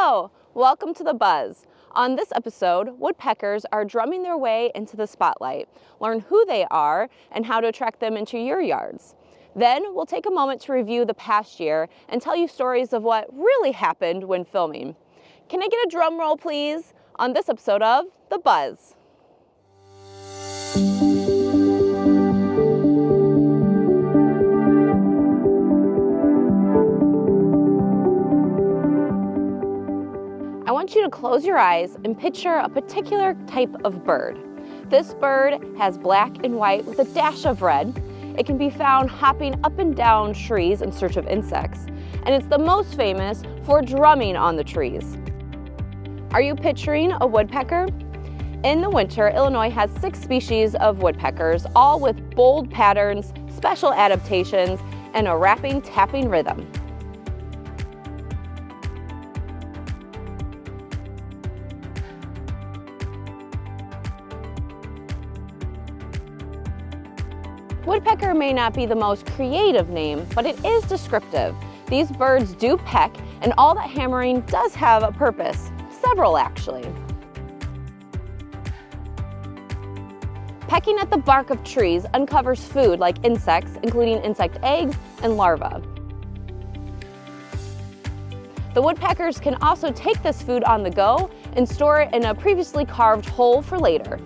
Hello, welcome to The Buzz. On this episode, woodpeckers are drumming their way into the spotlight. Learn who they are and how to attract them into your yards. Then we'll take a moment to review the past year and tell you stories of what really happened when filming. Can I get a drum roll, please, on this episode of The Buzz? I want you to close your eyes and picture a particular type of bird. This bird has black and white with a dash of red. It can be found hopping up and down trees in search of insects, and it's the most famous for drumming on the trees. Are you picturing a woodpecker? In the winter, Illinois has 6 species of woodpeckers, all with bold patterns, special adaptations, and a rapping, tapping rhythm. Woodpecker may not be the most creative name, but it is descriptive. These birds do peck, and all that hammering does have a purpose. Several, actually. Pecking at the bark of trees uncovers food like insects, including insect eggs and larvae. The woodpeckers can also take this food on the go and store it in a previously carved hole for later.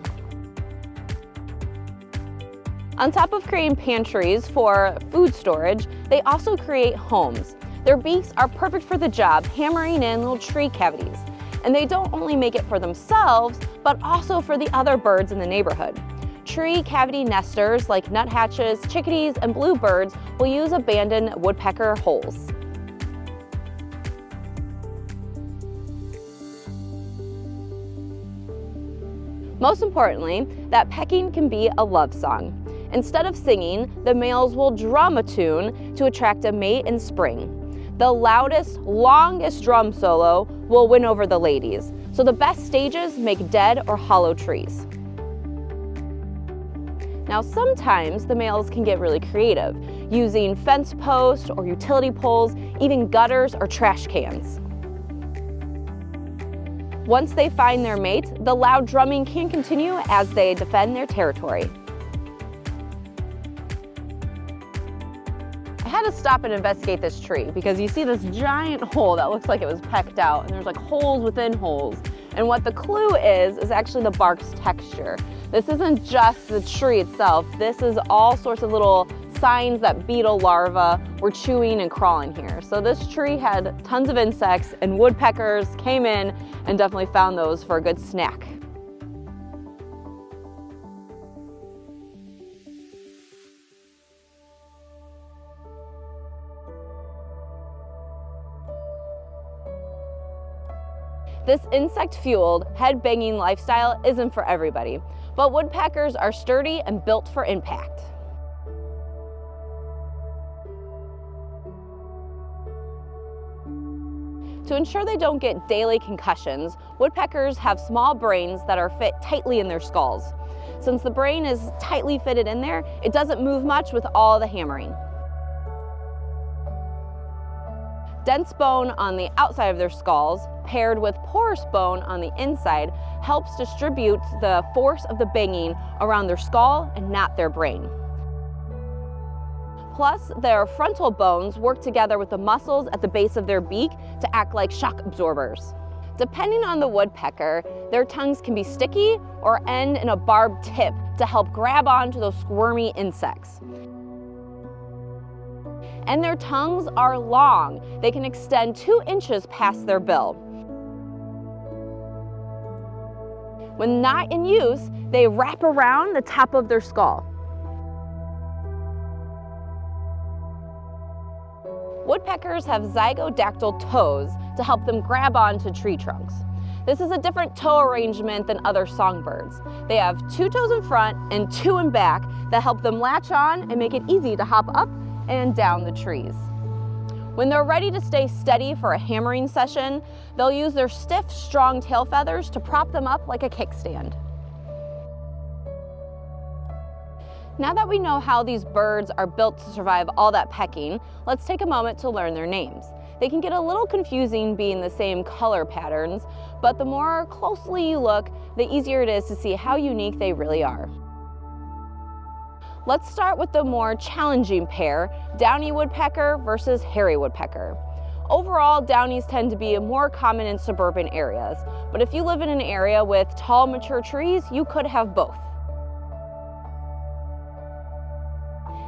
On top of creating pantries for food storage, they also create homes. Their beaks are perfect for the job, hammering in little tree cavities. And they don't only make it for themselves, but also for the other birds in the neighborhood. Tree cavity nesters like nuthatches, chickadees, and bluebirds will use abandoned woodpecker holes. Most importantly, that pecking can be a love song. Instead of singing, the males will drum a tune to attract a mate in spring. The loudest, longest drum solo will win over the ladies, so the best stages make dead or hollow trees. Now sometimes the males can get really creative, using fence posts or utility poles, even gutters or trash cans. Once they find their mate, the loud drumming can continue as they defend their territory. I had to stop and investigate this tree because you see this giant hole that looks like it was pecked out, and there's like holes within holes. And what the clue is actually the bark's texture. This isn't just the tree itself. This is all sorts of little signs that beetle larvae were chewing and crawling here. So this tree had tons of insects, and woodpeckers came in and definitely found those for a good snack. This insect-fueled, head-banging lifestyle isn't for everybody, but woodpeckers are sturdy and built for impact. To ensure they don't get daily concussions, woodpeckers have small brains that are fit tightly in their skulls. Since the brain is tightly fitted in there, it doesn't move much with all the hammering. Dense bone on the outside of their skulls, paired with porous bone on the inside, helps distribute the force of the banging around their skull and not their brain. Plus, their frontal bones work together with the muscles at the base of their beak to act like shock absorbers. Depending on the woodpecker, their tongues can be sticky or end in a barbed tip to help grab onto those squirmy insects. And their tongues are long. They can extend 2 inches past their bill. When not in use, they wrap around the top of their skull. Woodpeckers have zygodactyl toes to help them grab onto tree trunks. This is a different toe arrangement than other songbirds. They have 2 toes in front and 2 in back that help them latch on and make it easy to hop up and down the trees. When they're ready to stay steady for a hammering session, they'll use their stiff, strong tail feathers to prop them up like a kickstand. Now that we know how these birds are built to survive all that pecking, let's take a moment to learn their names. They can get a little confusing being the same color patterns, but the more closely you look, the easier it is to see how unique they really are. Let's start with the more challenging pair, downy woodpecker versus hairy woodpecker. Overall, downies tend to be more common in suburban areas, but if you live in an area with tall, mature trees, you could have both.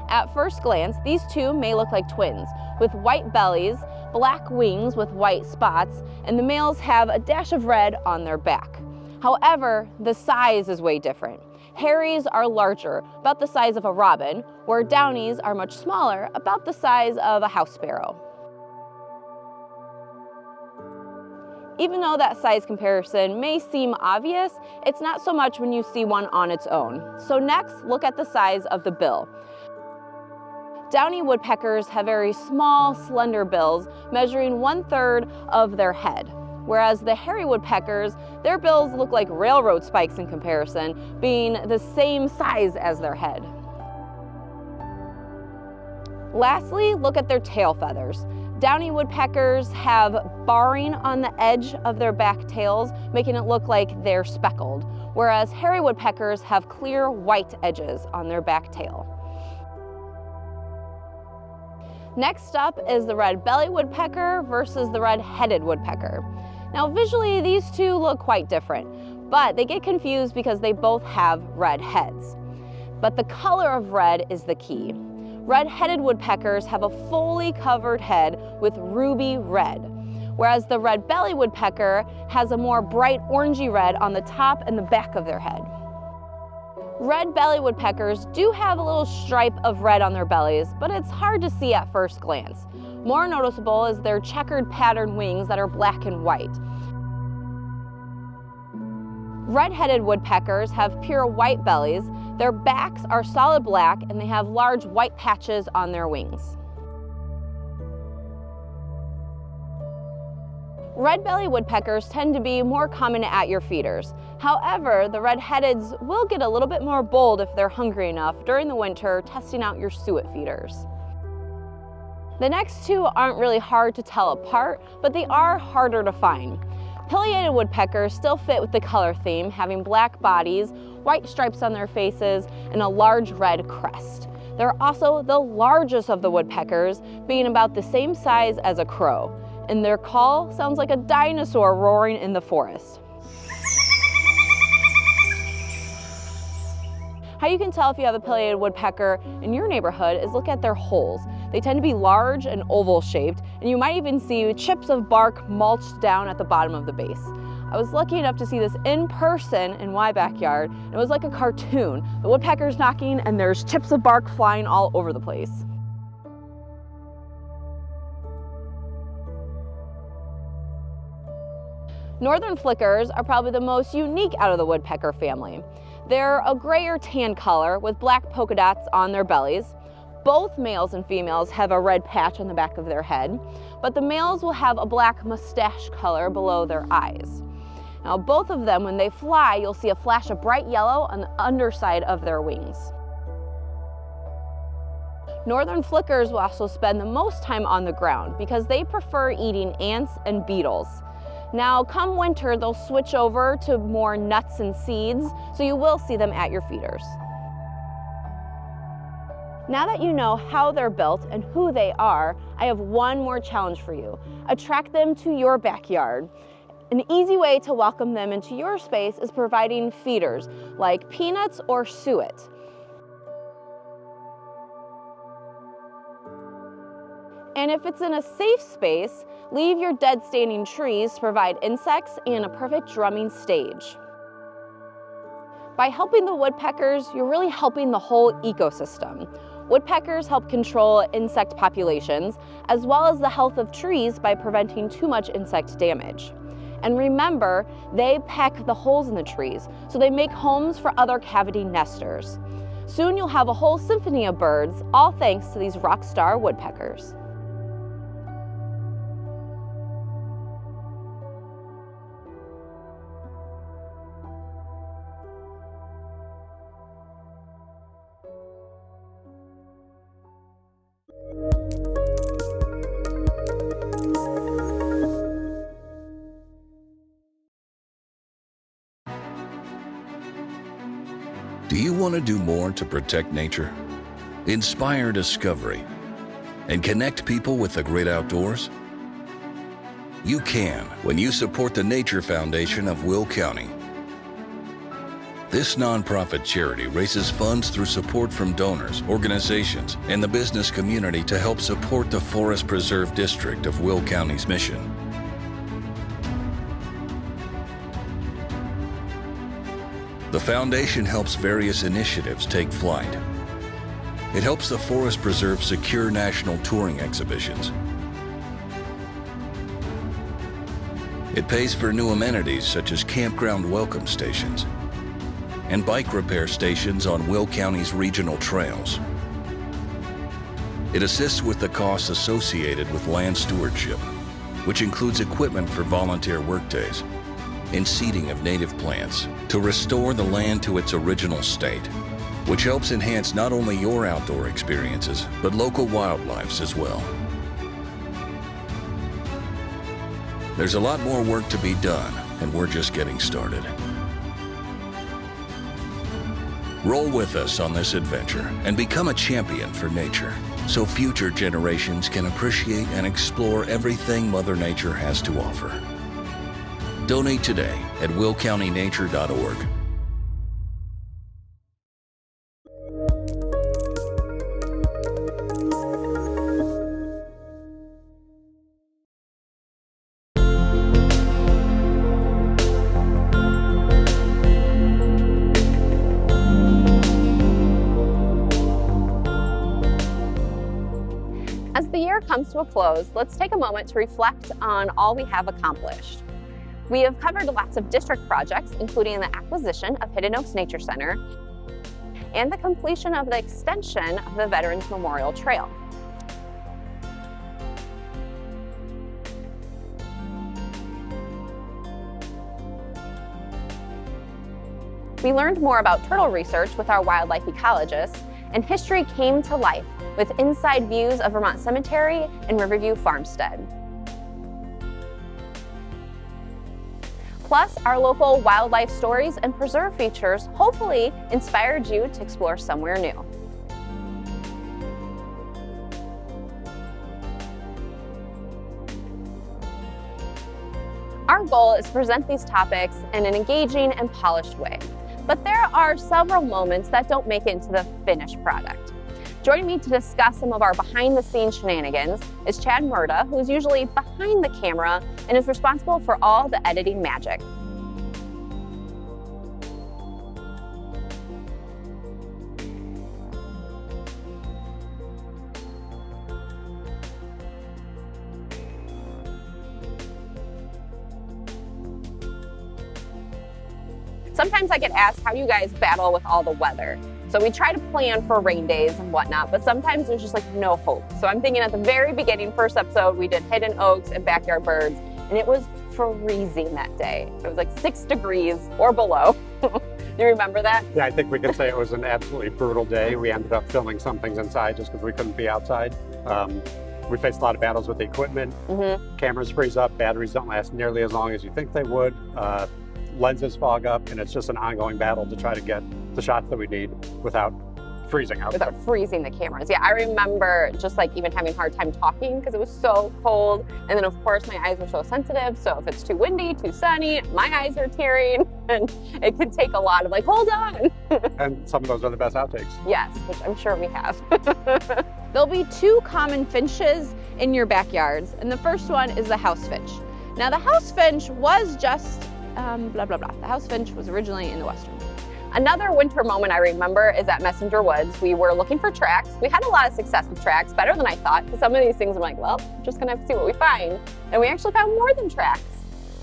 At first glance, these two may look like twins, with white bellies, black wings with white spots, and the males have a dash of red on their back. However, the size is way different. Hairies are larger, about the size of a robin, where downies are much smaller, about the size of a house sparrow. Even though that size comparison may seem obvious, it's not so much when you see one on its own. So next, look at the size of the bill. Downy woodpeckers have very small, slender bills, measuring 1/3 of their head. Whereas the hairy woodpeckers, their bills look like railroad spikes in comparison, being the same size as their head. Lastly, look at their tail feathers. Downy woodpeckers have barring on the edge of their back tails, making it look like they're speckled, whereas hairy woodpeckers have clear white edges on their back tail. Next up is the red-bellied woodpecker versus the red-headed woodpecker. Now visually, these two look quite different, but they get confused because they both have red heads. But the color of red is the key. Red-headed woodpeckers have a fully covered head with ruby red, whereas the red-bellied woodpecker has a more bright orangey red on the top and the back of their head. Red-bellied woodpeckers do have a little stripe of red on their bellies, but it's hard to see at first glance. More noticeable is their checkered pattern wings that are black and white. Red-headed woodpeckers have pure white bellies, their backs are solid black, and they have large white patches on their wings. Red-bellied woodpeckers tend to be more common at your feeders. However, the red-headeds will get a little bit more bold if they're hungry enough during the winter, testing out your suet feeders. The next two aren't really hard to tell apart, but they are harder to find. Pileated woodpeckers still fit with the color theme, having black bodies, white stripes on their faces, and a large red crest. They're also the largest of the woodpeckers, being about the same size as a crow, and their call sounds like a dinosaur roaring in the forest. How you can tell if you have a pileated woodpecker in your neighborhood is look at their holes. They tend to be large and oval shaped, and you might even see chips of bark mulched down at the bottom of the base. I was lucky enough to see this in person in my backyard. It was like a cartoon. The woodpecker's knocking and there's chips of bark flying all over the place. Northern flickers are probably the most unique out of the woodpecker family. They're a gray or tan color with black polka dots on their bellies. Both males and females have a red patch on the back of their head, but the males will have a black mustache color below their eyes. Now, both of them, when they fly, you'll see a flash of bright yellow on the underside of their wings. Northern flickers will also spend the most time on the ground because they prefer eating ants and beetles. Now, come winter, they'll switch over to more nuts and seeds, so you will see them at your feeders. Now that you know how they're built and who they are, I have one more challenge for you. Attract them to your backyard. An easy way to welcome them into your space is providing feeders like peanuts or suet. And if it's in a safe space, leave your dead standing trees to provide insects and a perfect drumming stage. By helping the woodpeckers, you're really helping the whole ecosystem. Woodpeckers help control insect populations, as well as the health of trees by preventing too much insect damage. And remember, they peck the holes in the trees, so they make homes for other cavity nesters. Soon you'll have a whole symphony of birds, all thanks to these rock star woodpeckers. want to do more to protect nature, inspire discovery, and connect people with the great outdoors? You can when you support the Nature Foundation of Will County. This nonprofit charity raises funds through support from donors, organizations, and the business community to help support the Forest Preserve District of Will County's mission. The foundation helps various initiatives take flight. It helps the Forest Preserve secure national touring exhibitions. It pays for new amenities such as campground welcome stations and bike repair stations on Will County's regional trails. It assists with the costs associated with land stewardship, which includes equipment for volunteer workdays and seeding of native plants to restore the land to its original state, which helps enhance not only your outdoor experiences, but local wildlife's as well. There's a lot more work to be done, and we're just getting started. Roll with us on this adventure and become a champion for nature, so future generations can appreciate and explore everything Mother Nature has to offer. Donate today at willcountynature.org. As the year comes to a close, let's take a moment to reflect on all we have accomplished. We have covered lots of district projects, including the acquisition of Hidden Oaks Nature Center and the completion of the extension of the Veterans Memorial Trail. We learned more about turtle research with our wildlife ecologists, and history came to life with inside views of Vermont Cemetery and Riverview Farmstead. Plus, our local wildlife stories and preserve features hopefully inspired you to explore somewhere new. Our goal is to present these topics in an engaging and polished way, but there are several moments that don't make it into the finished product. Joining me to discuss some of our behind-the-scenes shenanigans is Chad Murda, who's usually behind the camera and is responsible for all the editing magic. Sometimes I get asked how you guys battle with all the weather. So we try to plan for rain days and whatnot, but sometimes there's just like no hope. So I'm thinking at the very beginning, first episode, we did Hidden Oaks and Backyard Birds, and it was freezing that day. It was like 6 degrees or below. Do you remember that? Yeah, I think we could say it was an absolutely brutal day. We ended up filming some things inside just because we couldn't be outside. We faced a lot of battles with the equipment. Cameras freeze up, batteries don't last nearly as long as you think they would. Lenses fog up, and it's just an ongoing battle to try to get the shots that we need without freezing out. Without freezing the cameras. Yeah, I remember just like even having a hard time talking because it was so cold. And then of course my eyes are so sensitive. So if it's too windy, too sunny, my eyes are tearing, and it could take a lot of like, hold on. And some of those are the best outtakes. Yes, which I'm sure we have. There'll be 2 common finches in your backyards. And the first one is the house finch. Now the house finch was just blah, blah, blah. The house finch was originally in the western. Another winter moment I remember is at Messenger Woods. We were looking for tracks. We had a lot of success with tracks, better than I thought, because some of these things I'm like, well, I'm just gonna have to see what we find. And we actually found more than tracks.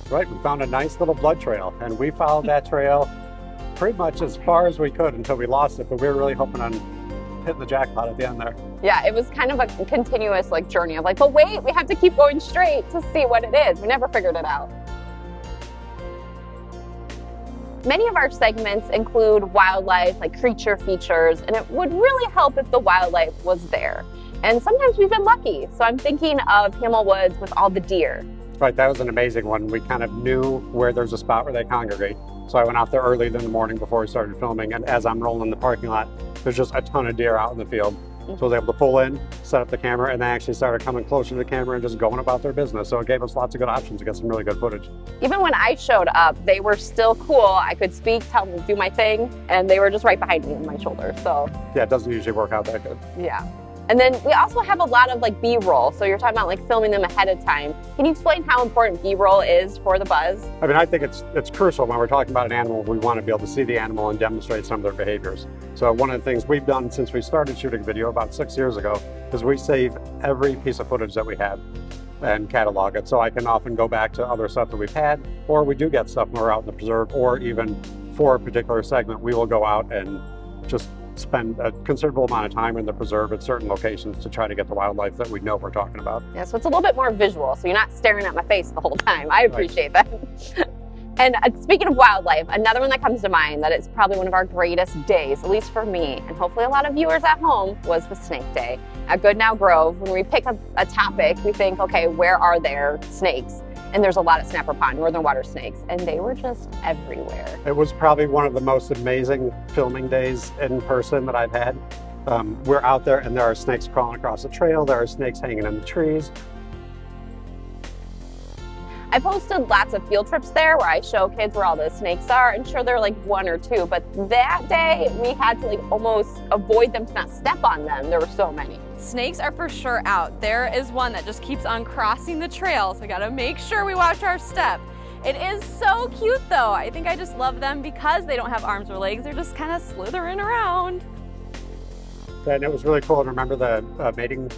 Right, we found a nice little blood trail, and we followed that trail pretty much as far as we could until we lost it, but we were really hoping on hitting the jackpot at the end there. Yeah, it was kind of a continuous like journey of like, but wait, we have to keep going straight to see what it is. We never figured it out. Many of our segments include wildlife, like creature features, and it would really help if the wildlife was there. And sometimes we've been lucky. So I'm thinking of Hamel Woods with all the deer. Right, that was an amazing one. We kind of knew where there's a spot where they congregate. So I went out there early in the morning before we started filming, and as I'm rolling in the parking lot, there's just a ton of deer out in the field. So I was able to pull in, set up the camera, and they actually started coming closer to the camera and just going about their business. So it gave us lots of good options to get some really good footage. Even when I showed up, they were still cool. I could speak, tell them to do my thing, and they were just right behind me on my shoulder. So yeah, it doesn't usually work out that good. yeah. And then we also have a lot of like B-roll. So you're talking about like filming them ahead of time. Can you explain how important B-roll is for the buzz? I mean, I think it's crucial when we're talking about an animal. We want to be able to see the animal and demonstrate some of their behaviors. So one of the things we've done since we started shooting video about 6 years ago is we save every piece of footage that we have and catalog it. So I can often go back to other stuff that we've had, or we do get stuff when we're out in the preserve, or even for a particular segment, we will go out and just spend a considerable amount of time in the preserve at certain locations to try to get the wildlife that we know we're talking about. Yeah, so it's a little bit more visual, so you're not staring at my face the whole time. I appreciate that. And speaking of wildlife, another one that comes to mind that is probably one of our greatest days, at least for me, and hopefully a lot of viewers at home, was the snake day. At Goodnow Grove, when we pick a topic, we think, okay, where are there snakes? And there's a lot of snapper pond, northern water snakes, and they were just everywhere. It was probably one of the most amazing filming days in person that I've had. We're out there and there are snakes crawling across the trail, there are snakes hanging in the trees. I posted lots of field trips there where I show kids where all the snakes are, and sure, there are like one or two, but that day we had to like almost avoid them to not step on them. There were so many. Snakes are for sure out. There is one that just keeps on crossing the trail, so we gotta make sure we watch our step. It is so cute though. I think I just love them because they don't have arms or legs. They're just kind of slithering around. And it was really cool to remember the mating.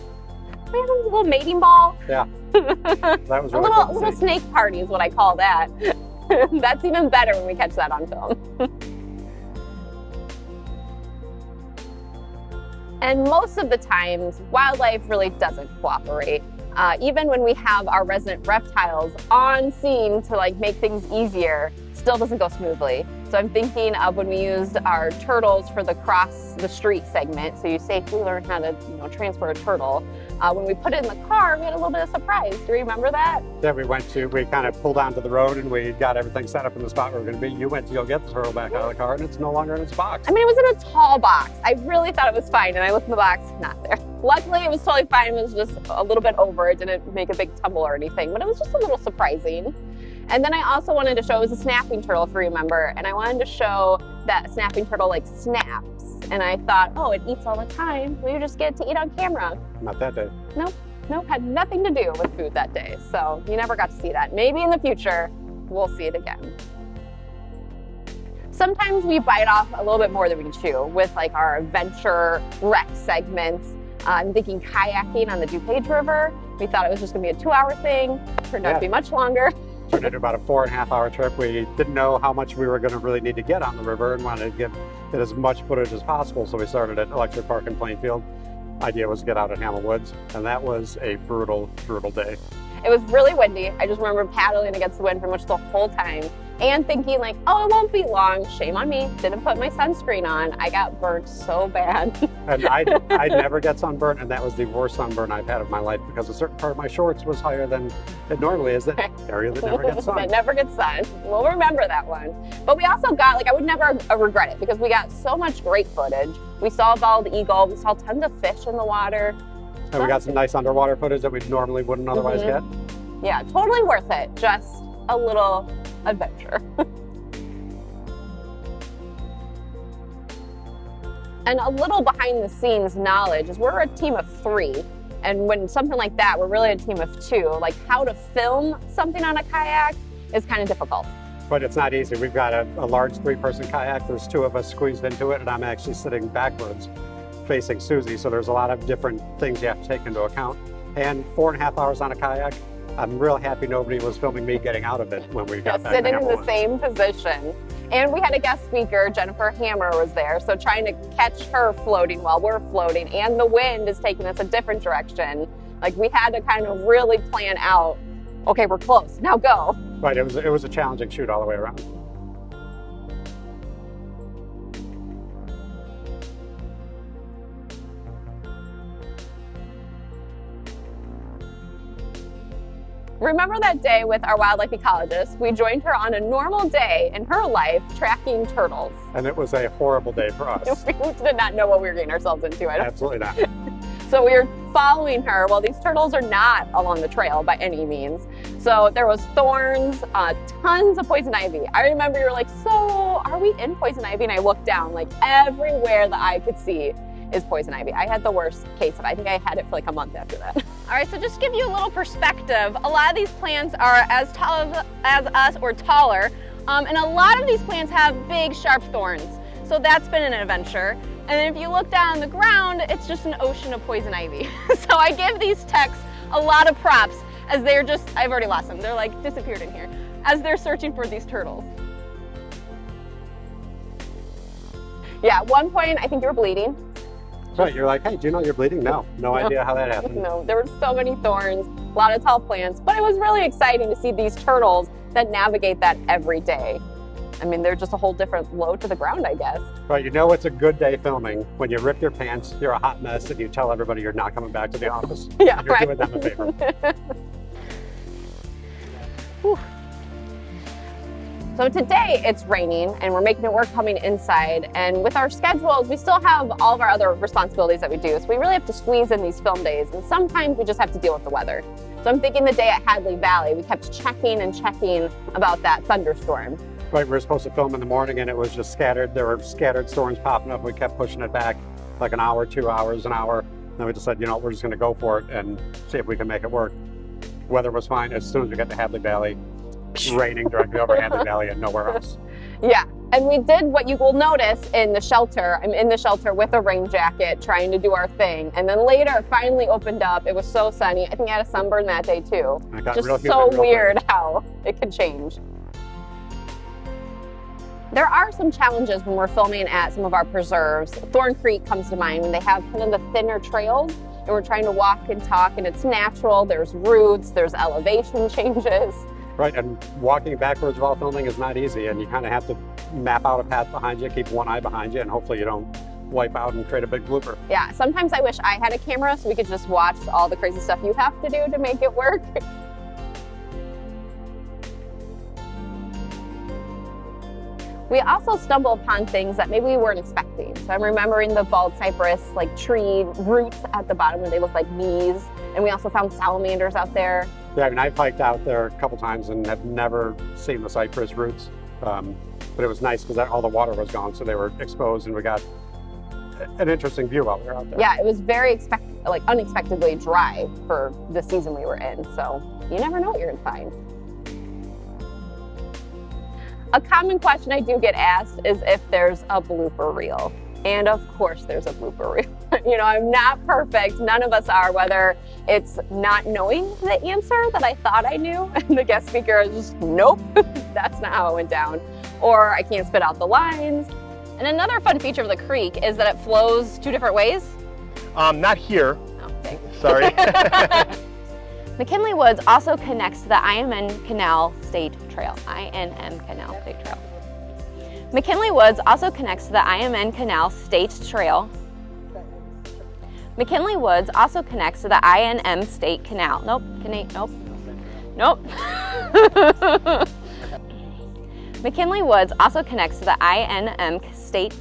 We had a little mating ball. Yeah, that was really a cool to little see. snake party is what I call that. That's even better when we catch that on film. And most of the times, wildlife really doesn't cooperate. Even when we have our resident reptiles on scene to like make things easier, still doesn't go smoothly. So I'm thinking of when we used our turtles for the cross the street segment. So you safely learn how to, transfer a turtle. When we put it in the car, we had a little bit of surprise. Do you remember that? Yeah, we kind of pulled onto the road and we got everything set up in the spot where we're going to be. You went to go get the turtle back out of the car and it's no longer in its box. I mean, it was in a tall box. I really thought it was fine, and I looked in the box, not there. Luckily, it was totally fine. It was just a little bit over. It didn't make a big tumble or anything, but it was just a little surprising. And then I also wanted to show, it was a snapping turtle, if you remember, and I wanted to show that a snapping turtle like snaps. And I thought, oh, it eats all the time. Will you just get it to eat on camera? Not that day. Nope, had nothing to do with food that day. So you never got to see that. Maybe in the future, we'll see it again. Sometimes we bite off a little bit more than we can chew with like our adventure rec segments. I'm thinking kayaking on the DuPage River. We thought it was just gonna be a 2-hour thing. Turned out to be much longer. Turned into about a 4.5-hour trip. We didn't know how much we were going to really need to get on the river and wanted to get as much footage as possible. So we started at Electric Park in Plainfield. Idea was to get out at Hamel Woods, and that was a brutal, brutal day. It was really windy. I just remember paddling against the wind pretty much the whole time and thinking like, oh, it won't be long. Shame on me. Didn't put my sunscreen on. I got burnt so bad. And I never get sunburnt, and that was the worst sunburn I've had of my life because a certain part of my shorts was higher than it normally is, the area that never gets sun. That never gets sun. We'll remember that one. But we also got, I would never regret it because we got so much great footage. We saw bald eagle. We saw tons of fish in the water. And we got some nice underwater footage that we normally wouldn't otherwise get. Yeah, totally worth it. Just a little adventure. And a little behind the scenes knowledge is we're a team of 3. And when something like that, we're really a team of 2. Like how to film something on a kayak is kind of difficult. But it's not easy. We've got a large 3-person kayak. There's 2 of us squeezed into it, and I'm actually sitting backwards facing Susie. So there's a lot of different things you have to take into account. And 4.5 hours on a kayak, I'm real happy nobody was filming me getting out of it when we got back. Sitting in the same position. And we had a guest speaker, Jennifer Hammer was there. So trying to catch her floating while we're floating, and the wind is taking us a different direction. Like we had to kind of really plan out, okay, we're close, now go. Right, it was a challenging shoot all the way around. Remember that day with our wildlife ecologist? We joined her on a normal day in her life tracking turtles. And it was a horrible day for us. We did not know what we were getting ourselves into. Absolutely not. So we were following her. Well, these turtles are not along the trail by any means. So there was thorns, tons of poison ivy. I remember you were like, so are we in poison ivy? And I looked down, like everywhere the eye could see is poison ivy. I had the worst case of it. I think I had it for like a month after that. All right, so just to give you a little perspective, a lot of these plants are as tall as us or taller, and a lot of these plants have big, sharp thorns. So that's been an adventure. And then if you look down on the ground, it's just an ocean of poison ivy. So I give these techs a lot of props as they're just, I've already lost them. They're like disappeared in here as they're searching for these turtles. Yeah, at one point, I think you were bleeding. Right, you're like, hey, do you know you're bleeding? No idea how that happened. No, there were so many thorns, a lot of tall plants, but it was really exciting to see these turtles that navigate that every day. I mean, they're just a whole different load to the ground, I guess. Right, you know it's a good day filming when you rip your pants, you're a hot mess, and you tell everybody you're not coming back to the office. Yeah, you're right. doing them a favor. Whew. So today it's raining and we're making it work coming inside, and with our schedules we still have all of our other responsibilities that we do, so we really have to squeeze in these film days, and sometimes we just have to deal with the weather. So I'm thinking the day at Hadley Valley we kept checking and checking about that thunderstorm. Right, we were supposed to film in the morning and it was just scattered. There were scattered storms popping up. We kept pushing it back like an hour, 2 hours, an hour. Then we decided, you know, we're just going to go for it and see if we can make it work. Weather was fine. As soon as we got to Hadley Valley, raining directly over Hadley Valley and nowhere else. Yeah, and we did what you will notice in the shelter. I'm in the shelter with a rain jacket trying to do our thing. And then later it finally opened up. It was so sunny. I think I had a sunburn that day too. It got Just real humid so real weird quick. how it could change. There are some challenges when we're filming at some of our preserves. Thorn Creek comes to mind when they have kind of the thinner trails and we're trying to walk and talk and it's natural. There's roots, there's elevation changes. Right, and walking backwards while filming is not easy, and you kind of have to map out a path behind you, keep one eye behind you, and hopefully you don't wipe out and create a big blooper. Yeah, sometimes I wish I had a camera so we could just watch all the crazy stuff you have to do to make it work. We also stumble upon things that maybe we weren't expecting. So I'm remembering the bald cypress like tree roots at the bottom where they look like knees. And we also found salamanders out there. Yeah, I mean, I've hiked out there a couple times and have never seen the cypress roots. But it was nice because all the water was gone, so they were exposed, and we got an interesting view while we were out there. Yeah, it was very unexpectedly dry for the season we were in. So you never know what you're gonna find. A common question I do get asked is if there's a blooper reel. And of course there's a blooper reel. You know, I'm not perfect. None of us are, whether it's not knowing the answer that I thought I knew and the guest speaker is just, nope, that's not how it went down. Or I can't spit out the lines. And another fun feature of the creek is that it flows 2 different ways. Not here. Oh, dang. Sorry. McKinley Woods also connects to the INM Canal State Trail. INM Canal State Trail. McKinley Woods also connects to the INM Canal State Trail. McKinley Woods also connects to the INM State Canal. Nope. Nope. McKinley Woods also connects to the INM State.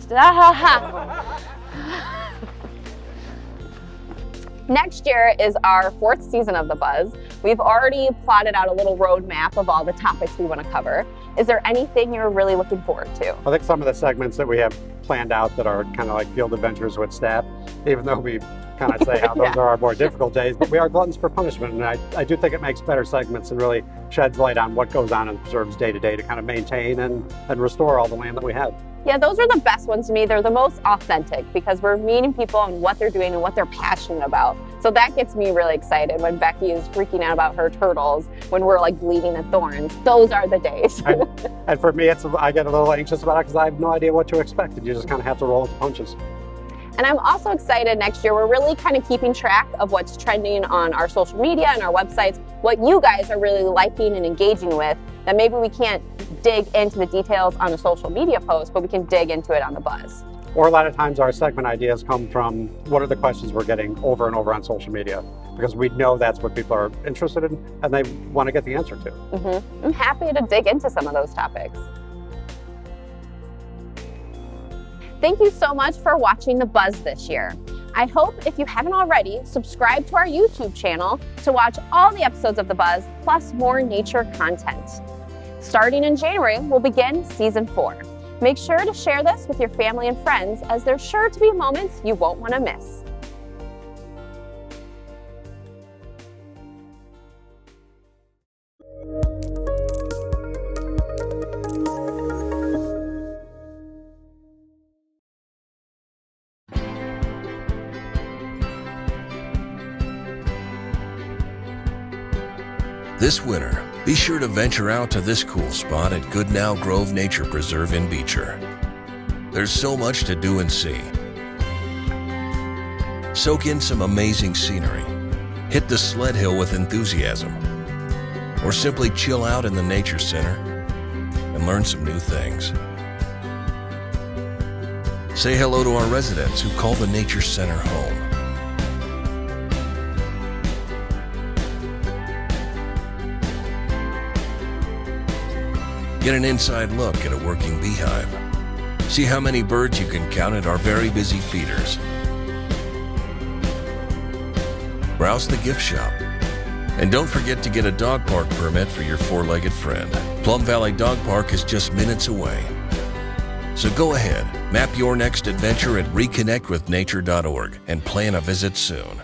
Next year is our 4th season of The Buzz. We've already plotted out a little roadmap of all the topics we want to cover. Is there anything you're really looking forward to? I think some of the segments that we have planned out that are kind of like field adventures with staff, even though we kind of say how those are our more difficult days, but we are gluttons for punishment, and I do think it makes better segments and really sheds light on what goes on in the preserves day to day to kind of maintain and restore all the land that we have. Yeah, those are the best ones to me. They're the most authentic because we're meeting people and what they're doing and what they're passionate about. So that gets me really excited when Becky is freaking out about her turtles, when we're like bleeding at thorns. Those are the days. And for me, I get a little anxious about it because I have no idea what to expect, and you just kind of have to roll with the punches. And I'm also excited next year. We're really kind of keeping track of what's trending on our social media and our websites, what you guys are really liking and engaging with, that maybe we can't dig into the details on a social media post, but we can dig into it on The Buzz. Or a lot of times our segment ideas come from what are the questions we're getting over and over on social media. because we know that's what people are interested in and they want to get the answer to. I'm happy to dig into some of those topics. Thank you so much for watching The Buzz this year. I hope, if you haven't already, subscribe to our YouTube channel to watch all the episodes of The Buzz, plus more nature content. Starting in January, we'll begin Season 4. Make sure to share this with your family and friends, as there's sure to be moments you won't want to miss. This winter, be sure to venture out to this cool spot at Goodnow Grove Nature Preserve in Beecher. There's so much to do and see. Soak in some amazing scenery, hit the sled hill with enthusiasm, or simply chill out in the Nature Center and learn some new things. Say hello to our residents who call the Nature Center home. Get an inside look at a working beehive. See how many birds you can count at our very busy feeders. Browse the gift shop. And don't forget to get a dog park permit for your four-legged friend. Plum Valley Dog Park is just minutes away. So go ahead, map your next adventure at reconnectwithnature.org and plan a visit soon.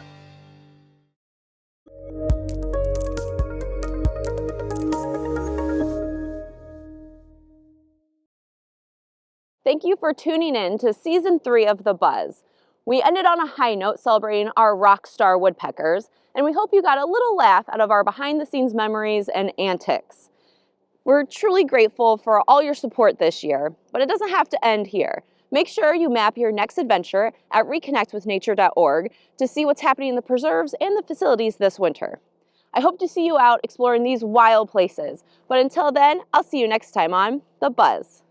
Thank you for tuning in to Season 3 of The Buzz. We ended on a high note celebrating our rock star woodpeckers, and we hope you got a little laugh out of our behind-the-scenes memories and antics. We're truly grateful for all your support this year, but it doesn't have to end here. Make sure you map your next adventure at reconnectwithnature.org to see what's happening in the preserves and the facilities this winter. I hope to see you out exploring these wild places, but until then, I'll see you next time on The Buzz.